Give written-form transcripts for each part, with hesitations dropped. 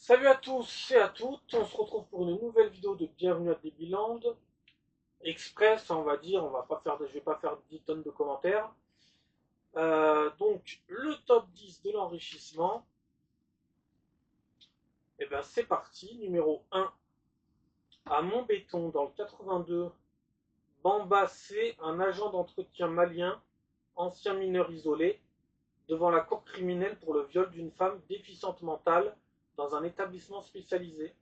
Salut à tous et à toutes, on se retrouve pour une nouvelle vidéo de Bienvenue à Babyland. Express, on va dire, je vais pas faire 10 tonnes de commentaires. Donc, le top 10 de l'enrichissement, et ben c'est parti. Numéro 1, à Montbéton, dans le 82, Bamba C, un agent d'entretien malien, ancien mineur isolé, devant la cour criminelle pour le viol d'une femme déficiente mentale dans un établissement spécialisé.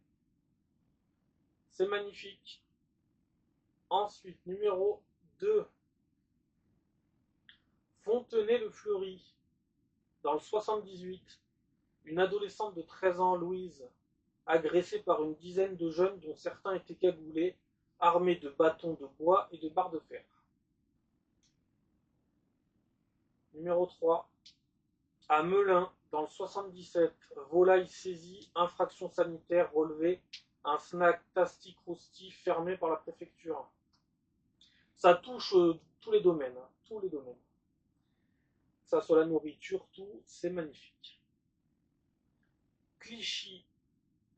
C'est magnifique. Ensuite, numéro 2, Fontenay-le-Fleury, dans le 78, une adolescente de 13 ans, Louise, agressée par une dizaine de jeunes dont certains étaient cagoulés, armés de bâtons de bois et de barres de fer. Numéro 3, à Melun, dans le 77, volaille saisie, infraction sanitaire relevée, un snack Tasty Krusty fermé par la préfecture. Ça touche tous les domaines, hein, tous les domaines. Que ça soit la nourriture, tout, c'est magnifique. Clichy,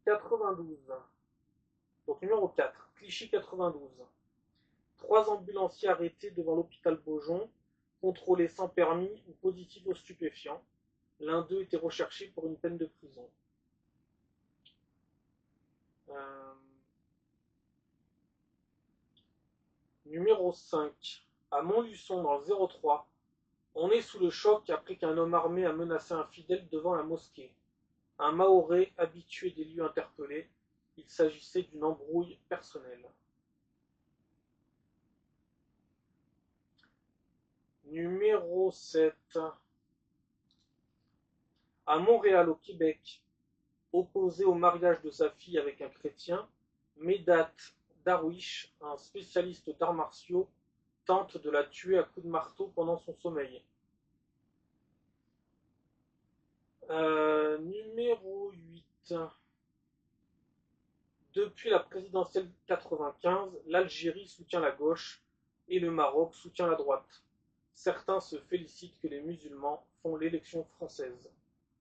92. Donc numéro 4, Clichy 92. Trois ambulanciers arrêtés devant l'hôpital Beaujon, contrôlés sans permis ou positifs aux stupéfiants. L'un d'eux était recherché pour une peine de prison. Euh, Numéro 5, à Montluçon dans le 03. On est sous le choc après qu'un homme armé a menacé un fidèle devant la mosquée. Un Mahorais habitué des lieux interpellés. Il s'agissait d'une embrouille personnelle. Numéro 7, à Montréal au Québec, opposé au mariage de sa fille avec un chrétien, Médat Darwish, un spécialiste d'arts martiaux, tente de la tuer à coups de marteau pendant son sommeil. Numéro 8. Depuis la présidentielle 95, l'Algérie soutient la gauche et le Maroc soutient la droite. Certains se félicitent que les musulmans font l'élection française.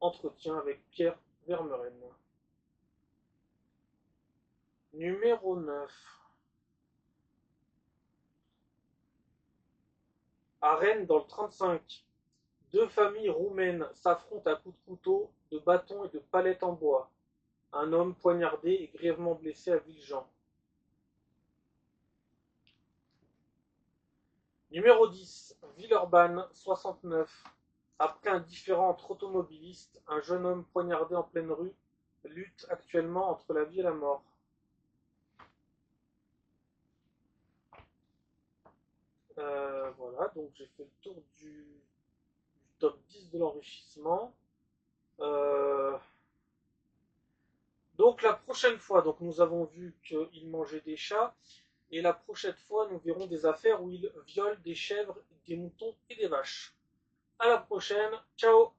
Entretien avec Pierre Vermeuren. Numéro 9. À Rennes, dans le 35, deux familles roumaines s'affrontent à coups de couteau, de bâtons et de palettes en bois. Un homme poignardé et grièvement blessé à Villejean. Numéro 10, Villeurbanne, 69. Après un différend entre automobilistes, un jeune homme poignardé en pleine rue lutte actuellement entre la vie et la mort. Voilà, donc j'ai fait le tour du top 10 de l'enrichissement. Euh, donc la prochaine fois, donc nous avons vu qu'il mangeait des chats, et la prochaine fois nous verrons des affaires où il viole des chèvres, des moutons et des vaches. À la prochaine, ciao.